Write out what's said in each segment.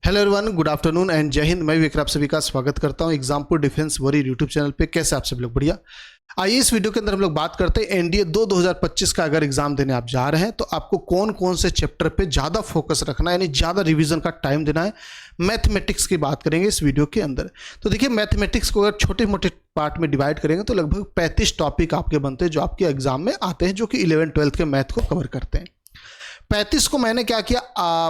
Hello everyone, good afternoon and जय हिंद। मैं विक्रम, आप सभी का स्वागत करता हूं Exampur defence warrior YouTube channel पे। कैसे आप सब लोग? बढ़िया। आइए इस वीडियो के अंदर हम लोग बात करते हैं एनडीए 2025 का अगर एग्जाम देने आप जा रहे हैं तो आपको कौन कौन से चैप्टर पे ज़्यादा फोकस रखना है, यानी ज़्यादा रिवीजन का टाइम देना है। मैथमेटिक्स की बात करेंगे इस वीडियो के अंदर। तो देखिए, मैथमेटिक्स को अगर छोटे मोटे पार्ट में डिवाइड करेंगे तो लगभग 35 टॉपिक आपके बनते हैं जो आपके एग्जाम में आते हैं, जो कि 11-12 के मैथ को कवर करते हैं। 35 को मैंने क्या किया,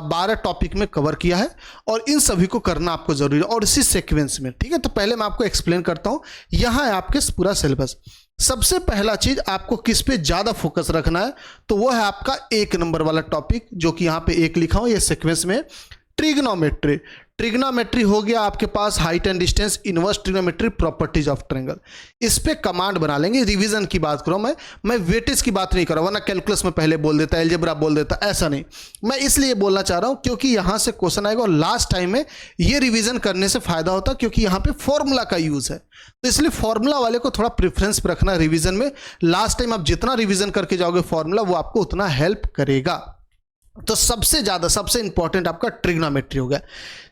12 टॉपिक में कवर किया है और इन सभी को करना आपको जरूरी है और इसी सीक्वेंस में। ठीक है, तो पहले मैं आपको एक्सप्लेन करता हूं। यहां है आपके पूरा सिलेबस। सबसे पहला चीज आपको किस पे ज्यादा फोकस रखना है, तो वो है आपका 1 नंबर वाला टॉपिक, जो कि यहां पे 1 लिखा हूं ये सीक्वेंस में। ट्रिग्नोमेट्री। ट्रिग्नोमेट्री हो गया आपके पास height and distance, inverse trigonometry, properties of triangle. इस पे कमांड बना लेंगे। रिवीजन की बात करूं मैं वेटेज की बात नहीं कर रहा हूं, वरना कैलकुलस में पहले बोल देता, अलजेब्रा बोल देता, ऐसा नहीं। मैं इसलिए बोलना चाह रहा हूं क्योंकि यहां से क्वेश्चन आएगा और लास्ट टाइम में ये रिवीजन करने से फायदा होता, क्योंकि यहां पे फॉर्मूला का यूज है। तो इसलिए फॉर्मूला वाले को थोड़ा प्रेफरेंस पे रखना रिवीजन में। लास्ट टाइम आप जितना रिवीजन करके जाओगे फॉर्मूला, वो आपको उतना हेल्प करेगा। तो सबसे ज्यादा सबसे इंपॉर्टेंट आपका ट्रिग्नोमेट्री हो गया।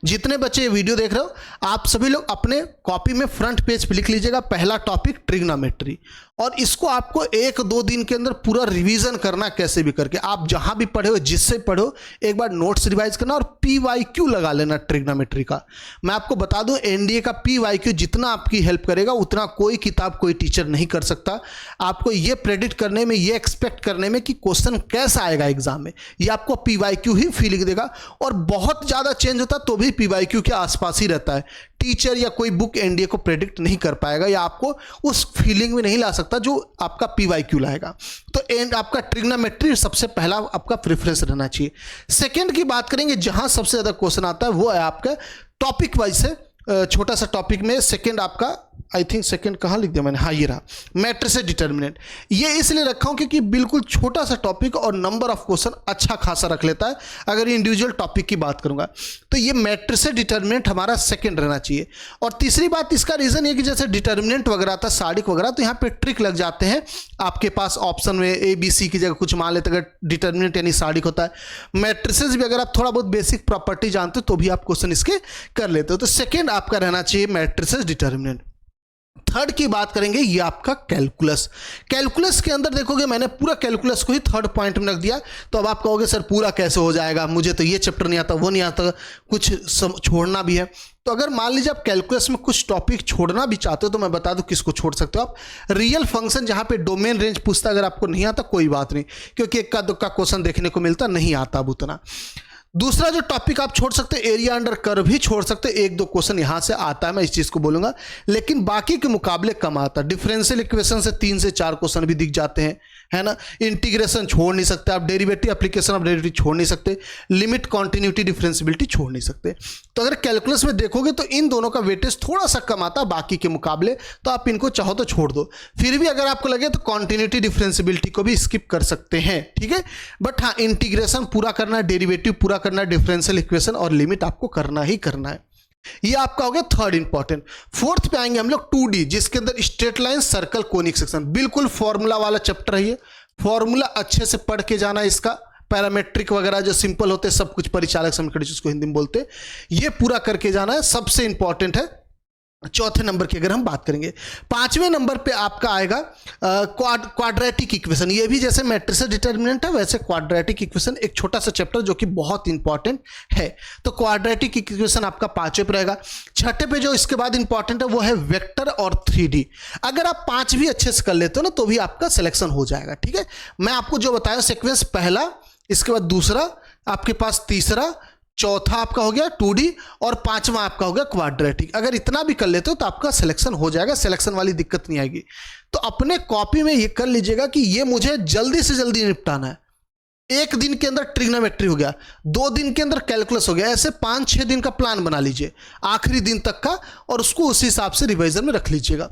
जितने बच्चे ये वीडियो देख रहे हो, आप सभी लोग अपने कॉपी में फ्रंट पेज पे लिख लीजिएगा पहला टॉपिक ट्रिग्नोमेट्री, और इसको आपको 1-2 दिन के अंदर पूरा रिवीजन करना, कैसे भी करके। आप जहां भी पढ़े हो, जिससे पढ़ो, एक बार नोट्स रिवाइज करना और PYQ लगा लेना ट्रिग्नोमेट्री का। मैं आपको बता दूं, एनडीए का PYQ जितना आपकी हेल्प करेगा उतना कोई किताब, कोई टीचर नहीं कर सकता। आपको ये प्रेडिक्ट करने में, ये एक्सपेक्ट करने में कि क्वेश्चन कैसा आएगा एग्जाम में, ये आपको PYQ ही फीलिंग देगा। और बहुत ज्यादा चेंज होता तो भी PYQ के आसपास ही रहता है। टीचर या कोई बुक एनडीए को प्रेडिक्ट नहीं कर पाएगा या आपको उस फीलिंग में नहीं ला सकता जो आपका PYQ लाएगा। तो आपका ट्रिग्नोमेट्री सबसे पहला आपका प्रेफरेंस रहना चाहिए। सेकंड की बात करेंगे, जहां सबसे ज्यादा क्वेश्चन आता है वो है आपका टॉपिक वाइज से। छोटा सा टॉपिक में सेकंड आपका, आई थिंक सेकंड कहाँ लिख दिया मैंने, हाँ ये रहा, मैट्रिसेस डिटर्मिनेंट। ये इसलिए रखा हूं क्योंकि बिल्कुल छोटा सा टॉपिक और नंबर ऑफ क्वेश्चन अच्छा खासा रख लेता है। अगर इंडिविजुअल टॉपिक की बात करूंगा तो ये मैट्रिसेस डिटर्मिनेंट हमारा सेकंड रहना चाहिए। और तीसरी बात, इसका रीजन ये कि जैसे डिटर्मिनेंट वगैरह था, साडिक वगैरह, तो यहाँ पे ट्रिक लग जाते हैं आपके पास ऑप्शन में ABC की जगह कुछ मान लेते अगर डिटर्मिनेंट यानी साडिक होता है। मैट्रिसेस भी अगर आप थोड़ा बहुत बेसिक प्रॉपर्टी जानते हो तो भी आप क्वेश्चन इसके कर लेते हो। तो सेकेंड आपका रहना चाहिए मैट्रिसेस डिटर्मिनेंट। थर्ड की बात करेंगे, ये आपका कैलकुलस। कैलकुलस के अंदर देखोगे मैंने पूरा कैलकुलस को ही थर्ड पॉइंट में रख दिया। तो अब आप कहोगे सर पूरा कैसे हो जाएगा, मुझे तो ये चैप्टर नहीं आता, वो नहीं आता, कुछ छोड़ना भी है। तो अगर मान लीजिए आप कैलकुलस में कुछ टॉपिक छोड़ना भी चाहते हो तो मैं बता दूं किसको छोड़ सकते हो आप। रियल फंक्शन, जहां पे डोमेन रेंज पूछता, अगर आपको नहीं आता कोई बात नहीं, क्योंकि इक्का दुक्का क्वेश्चन देखने को मिलता, नहीं आता अब उतना। दूसरा जो टॉपिक आप छोड़ सकते हैं, एरिया अंडर कर्व भी छोड़ सकते हैं। 1-2 क्वेश्चन यहां से आता है, मैं इस चीज को बोलूंगा, लेकिन बाकी के मुकाबले कम आता है। डिफरेंशियल इक्वेशन से 3 से 4 क्वेश्चन भी दिख जाते हैं, है ना। इंटीग्रेशन छोड़ नहीं सकते आप, डेरिवेटिव, एप्लीकेशन ऑफ डेरिवेटिव छोड़ नहीं सकते, लिमिट, कॉन्टिन्यूटी, डिफरेंशियबिलिटी छोड़ नहीं सकते। तो अगर कैलकुलस में देखोगे तो इन दोनों का वेटेज थोड़ा सा कम आता है बाकी के मुकाबले, तो आप इनको चाहो तो छोड़ दो। फिर भी अगर आपको लगे तो कॉन्टिन्यूटी, डिफरेंशियबिलिटी को भी स्किप कर सकते हैं, ठीक है। बट हाँ, इंटीग्रेशन पूरा करना है, डेरिवेटिव पूरा करना है, डिफरेंशियल इक्वेशन और लिमिट आपको करना ही करना है। ये आपका हो गया थर्ड इंपॉर्टेंट। फोर्थ पे आएंगे हम लोग 2D, जिसके अंदर straight line, circle, conic section. बिल्कुल फॉर्मूला वाला चैप्टर है ये। फॉर्मूला अच्छे से पढ़ के जाना, इसका पैरामेट्रिक वगैरह जो सिंपल होते हैं सब कुछ, परिचालक समीकरण जिसको हिंदी में बोलते हैं, ये पूरा करके जाना है, सबसे इंपॉर्टेंट है। चौथे नंबर की अगर हम बात करेंगे, 5वें नंबर पे आपका आएगा क्वाड्रेटिक इक्वेशन। ये भी जैसे मैट्रिसेस डिटर्मिनेंट है वैसे क्वाड्रेटिक इक्वेशन, एक छोटा सा चैप्टर जो कि बहुत इंपॉर्टेंट है। तो क्वाड्रेटिक इक्वेशन आपका 5वें पे रहेगा। छठे पे जो इसके बाद इंपॉर्टेंट है वो है वेक्टर और 3D। अगर आप 5 भी अच्छे से कर लेते हो ना तो भी आपका सिलेक्शन हो जाएगा, ठीक है। मैं आपको जो बताया सीक्वेंस, पहला, इसके बाद दूसरा, आपके पास तीसरा, चौथा आपका हो गया 2D और 5वां आपका हो गया क्वाड्रेटिक। अगर इतना भी कर लेते हो तो आपका सिलेक्शन हो जाएगा, सिलेक्शन वाली दिक्कत नहीं आएगी। तो अपने कॉपी में ये कर लीजिएगा कि ये मुझे जल्दी से जल्दी निपटाना है। 1 दिन के अंदर ट्रिग्नोमेट्री हो गया, 2 दिन के अंदर कैलकुलस हो गया, ऐसे 5-6 दिन का प्लान बना लीजिए आखिरी दिन तक का, और उसको उसी हिसाब से रिवीजन में रख लीजिएगा।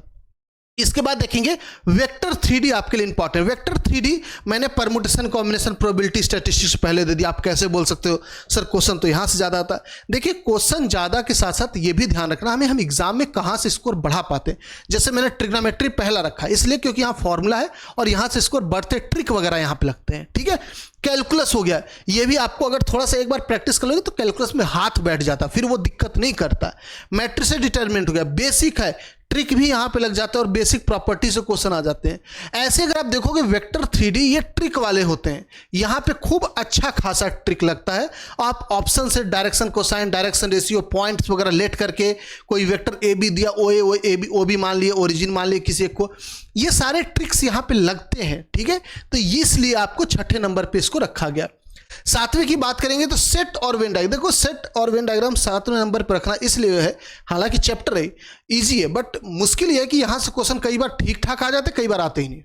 इसके बाद देखेंगे वेक्टर 3D आपके लिए इंपॉर्टेंट। वेक्टर 3D मैंने परमुटेशन, कॉम्बिनेशन, प्रोबेबिलिटी, स्टैटिस्टिक्स पहले दे दिया। आप कैसे बोल सकते हो सर क्वेश्चन तो यहां से ज्यादा आता है? देखिए क्वेश्चन ज्यादा के साथ साथ ये भी ध्यान रखना हमें, हम एग्जाम में कहां से स्कोर बढ़ा पाते हैं। जैसे मैंने ट्रिग्नोमेट्री पहला रखा है इसलिए क्योंकि यहाँ फॉर्मूला है और यहां से स्कोर बढ़ते, ट्रिक वगैरह यहां पे लगते हैं, ठीक है। कैलकुलस हो गया, ये भी आपको अगर थोड़ा सा एक बार प्रैक्टिस कर लोगे तो कैलकुलस में हाथ बैठ जाता, फिर वो दिक्कत नहीं करता। मैट्रिक्स डिटरमिनेंट हो गया, बेसिक है, ट्रिक भी यहां पे लग जाता है और बेसिक प्रॉपर्टी से क्वेश्चन आ जाते हैं। ऐसे अगर आप देखोगे वेक्टर 3D ये ट्रिक वाले होते हैं, यहां पे खूब अच्छा खासा ट्रिक लगता है। आप ऑप्शन से direction cosine, direction ratio, points वगैरह लेट करके कोई वेक्टर ए बी दिया, ओ बी मान लिए, ओरिजिन मान लिए किसी एक को, ये सारे ट्रिक्स यहां पे लगते हैं, ठीक है। तो इसलिए आपको छठे नंबर पे इसको रखा गया। सातवें की बात करेंगे तो सेट और वेन डायग्राम। देखो सेट और वेन डायग्राम सातवें नंबर पर रखना इसलिए है, हालांकि चैप्टर है इजी है बट मुश्किल यह है कि यहां से क्वेश्चन कई बार ठीक ठाक आ जाते, कई बार आते ही नहीं,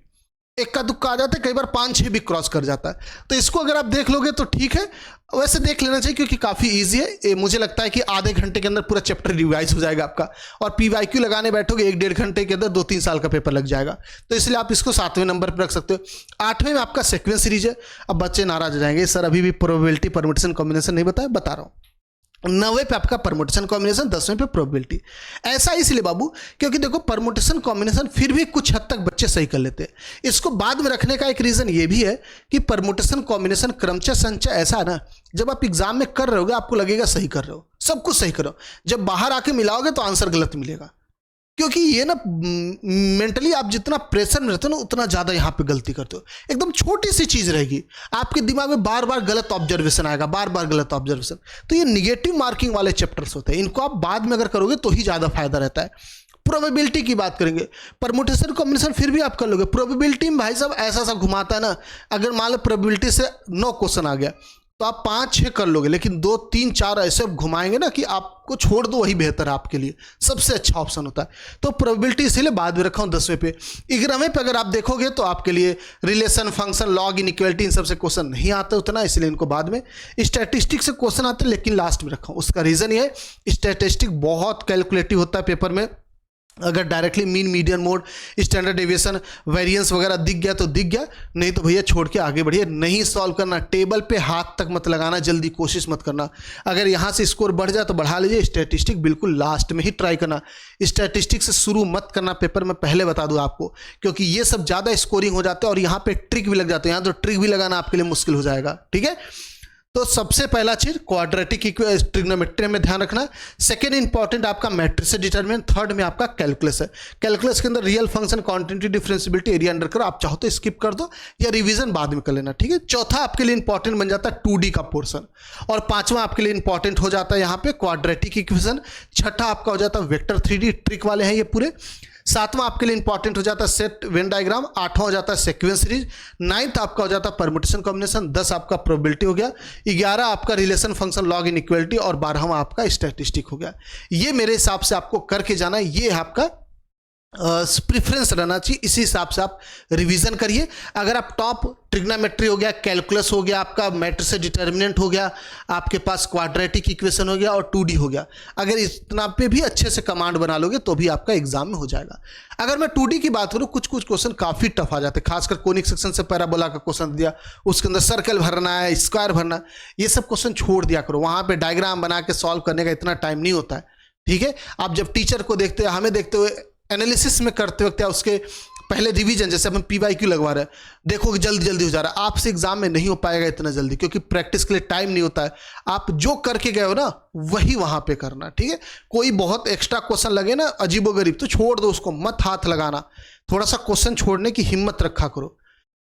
इक्का दुक्का आ जाता है, कई बार 5-6 भी क्रॉस कर जाता है। तो इसको अगर आप देख लोगे तो ठीक है, वैसे देख लेना चाहिए क्योंकि काफ़ी इजी है। मुझे लगता है कि आधे घंटे के अंदर पूरा चैप्टर रिवाइज हो जाएगा आपका, और PYQ लगाने बैठोगे 1-1.5 घंटे के अंदर 2-3 साल का पेपर लग जाएगा। तो इसलिए आप इसको 7वें नंबर पर रख सकते हो। 8वें में आपका सीक्वेंस सीरीज है। अब बच्चे नाराज हो जाएंगे, सर अभी भी प्रोबेबिलिटी, परमुटेशन, कॉम्बिनेशन नहीं बताया, बता रहा हूँ। 9वें पे आपका परमुटेशन कॉम्बिनेशन, 10वें पे प्रोबेबिलिटी। ऐसा इसलिए बाबू क्योंकि देखो परमुटेशन कॉम्बिनेशन फिर भी कुछ हद तक बच्चे सही कर लेते हैं। इसको बाद में रखने का एक रीजन ये भी है कि परमुटेशन कॉम्बिनेशन क्रमचय संचय ऐसा है ना, जब आप एग्जाम में कर रहे होगे आपको लगेगा सही कर रहे हो, सब कुछ सही करो, जब बाहर आके मिलाओगे तो आंसर गलत मिलेगा। क्योंकि ये ना मेंटली आप जितना प्रेशर में रहते हो ना उतना ज़्यादा यहाँ पे गलती करते हो। एकदम छोटी सी चीज़ रहेगी, आपके दिमाग में बार बार गलत ऑब्जर्वेशन आएगा, बार बार गलत ऑब्जर्वेशन। तो ये निगेटिव मार्किंग वाले चैप्टर्स होते हैं, इनको आप बाद में अगर करोगे तो ही ज़्यादा फायदा रहता है। प्रोबेबिलिटी की बात करेंगे, परमुटेशन कॉम्बिनेशन फिर भी आप कर लोगे। प्रोबेबिलिटी में भाई साहब ऐसा सा घुमाता है ना, अगर मान लो प्रोबेबिलिटी से 9 क्वेश्चन आ गया तो आप 5-6 कर लोगे, लेकिन 2, 3, 4 ऐसे घुमाएंगे ना कि आपको छोड़ दो, वही बेहतर है आपके लिए, सबसे अच्छा ऑप्शन होता है। तो प्रोबेबिलिटी इसीलिए बाद में रखा हूं 10वें पे। 11वें पे अगर आप देखोगे तो आपके लिए रिलेशन, फंक्शन, लॉग, इनइक्वालिटी, इन सबसे क्वेश्चन नहीं आते उतना, इसलिए इनको बाद में। स्टैटिस्टिक्स से क्वेश्चन आते हैं लेकिन लास्ट में रखा हूं, उसका रीजन ये है स्टैटिस्टिक बहुत कैलकुलेटिव होता है पेपर में। अगर directly mean, median mode, standard deviation, variance वगैरह दिख गया तो दिख गया, नहीं तो भैया छोड़ के आगे बढ़िए। नहीं सॉल्व करना, टेबल पे हाथ तक मत लगाना, जल्दी कोशिश मत करना। अगर यहाँ से स्कोर बढ़ जाए तो बढ़ा लीजिए, स्टैटिस्टिक बिल्कुल लास्ट में ही ट्राई करना। स्टैटिस्टिक से शुरू मत करना पेपर में, पहले बता दूँ आपको, क्योंकि ये सब ज़्यादा स्कोरिंग हो जाता है और यहाँ पे ट्रिक भी लग जाते हैं। यहाँ तो ट्रिक भी लगाना आपके लिए मुश्किल हो जाएगा, ठीक है। तो सबसे पहला चीज क्वाड्रेटिक ट्रिग्नोमेट्री में ध्यान रखना। सेकेंड इंपॉर्टेंट आपका मैट्रिक्स से डिटरमिनेंट। थर्ड में आपका कैलकुलस है। कैलकुलस के अंदर real function, continuity, differentiability, area under करो, आप चाहो तो स्किप कर दो या रिवीजन बाद में कर लेना, ठीक है। चौथा आपके लिए इंपॉर्टेंट बन जाता है 2D का पोर्शन, और 5वां आपके लिए इंपॉर्टेंट हो जाता है यहाँ पे क्वाड्रेटिक इक्वेशन। छठा आपका हो जाता है वेक्टर 3D, ट्रिक वाले हैं ये पूरे। 7वां आपके लिए इंपॉर्टेंट हो जाता है सेट वेन डायग्राम। 8वां हो जाता है सीक्वेंस सीरीज। 9th आपका हो जाता है परमुटेशन कॉम्बिनेशन। 10 आपका प्रोबेबिलिटी हो गया। 11 आपका रिलेशन, फंक्शन, लॉग, इनइक्वालिटी, और 12वां आपका स्टैटिस्टिक हो गया। ये मेरे हिसाब से आपको करके जाना है, ये आपका प्रिफरेंस रहना चाहिए, इसी हिसाब से आप रिवीजन करिए। अगर आप टॉप ट्रिग्नोमेट्री हो गया, कैलकुलस हो गया, आपका मैट्रिक्स से डिटरमिनेंट हो गया, आपके पास क्वाड्रेटिक इक्वेशन हो गया और 2D हो गया, अगर इतना पे भी अच्छे से कमांड बना लोगे तो भी आपका एग्जाम में हो जाएगा। अगर मैं 2D की बात करूँ, कुछ कुछ क्वेश्चन काफ़ी टफ आ जाते हैं, खासकर कोनिक सेक्शन से पैराबोला का क्वेश्चन दिया, उसके अंदर सर्कल भरना है, स्क्वायर भरना, ये सब क्वेश्चन छोड़ दिया करो। वहाँ पर डायग्राम बना के सॉल्व करने का इतना टाइम नहीं होता है, ठीक है। आप जब टीचर को देखते हैं, हमें देखते हुए एनालिसिस में करते वक्त या उसके पहले रिवीजन, जैसे अपन PYQ लगवा रहे हैं, देखो जल्दी जल्दी हो जा रहा है, आपसे एग्जाम में नहीं हो पाएगा इतना जल्दी, क्योंकि प्रैक्टिस के लिए टाइम नहीं होता है। आप जो करके गए हो ना वही वहां पे करना, ठीक है। कोई बहुत एक्स्ट्रा क्वेश्चन लगे ना अजीबोगरीब तो छोड़ दो उसको, मत हाथ लगाना। थोड़ा सा क्वेश्चन छोड़ने की हिम्मत रखा करो।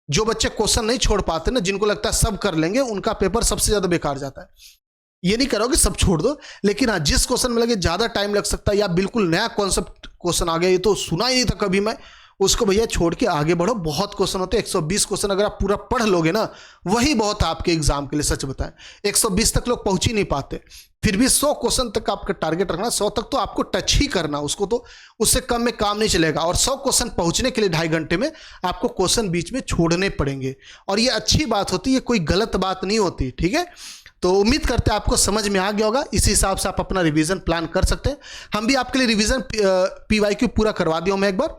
जो बच्चे क्वेश्चन नहीं छोड़ पाते ना, जिनको लगता है सब कर लेंगे, उनका पेपर सबसे ज्यादा बेकार जाता है। ये नहीं करो कि सब छोड़ दो, लेकिन हाँ जिस क्वेश्चन में लगे ज़्यादा टाइम लग सकता है या बिल्कुल नया कॉन्सेप्ट क्वेश्चन आ गया, ये तो सुना ही नहीं था कभी मैं, उसको भैया छोड़ के आगे बढ़ो। बहुत क्वेश्चन होते हैं, 120 क्वेश्चन अगर आप पूरा पढ़ लोगे ना वही बहुत आपके एग्जाम के लिए। सच बताएं 120 तक लोग पहुंच ही नहीं पाते, फिर भी 100 क्वेश्चन तक आपका टारगेट रखना। 100 तक तो आपको टच ही करना, उसको तो उससे कम में काम नहीं चलेगा। और 100 क्वेश्चन पहुंचने के लिए 2.5 घंटे में आपको क्वेश्चन बीच में छोड़ने पड़ेंगे, और ये अच्छी बात होती है, कोई गलत बात नहीं होती, ठीक है। तो उम्मीद करते हैं आपको समझ में आ गया होगा। इसी हिसाब से आप अपना रिवीजन प्लान कर सकते हैं। हम भी आपके लिए रिवीजन PYQ पूरा करवा दिया हूं मैं एक बार,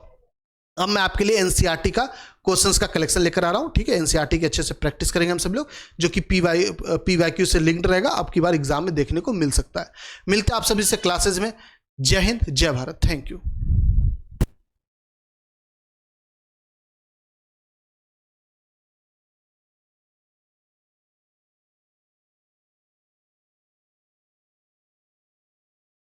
अब मैं आपके लिए एनसीईआरटी का क्वेश्चंस का कलेक्शन लेकर आ रहा हूं, ठीक है। एनसीईआरटी की अच्छे से प्रैक्टिस करेंगे हम सब लोग, जो कि पीवाईक्यू से लिंक्ड रहेगा, अब की बार एग्जाम में देखने को मिल सकता है। मिलते हैं आप सभी से क्लासेज में। जय हिंद, जय भारत, थैंक यू।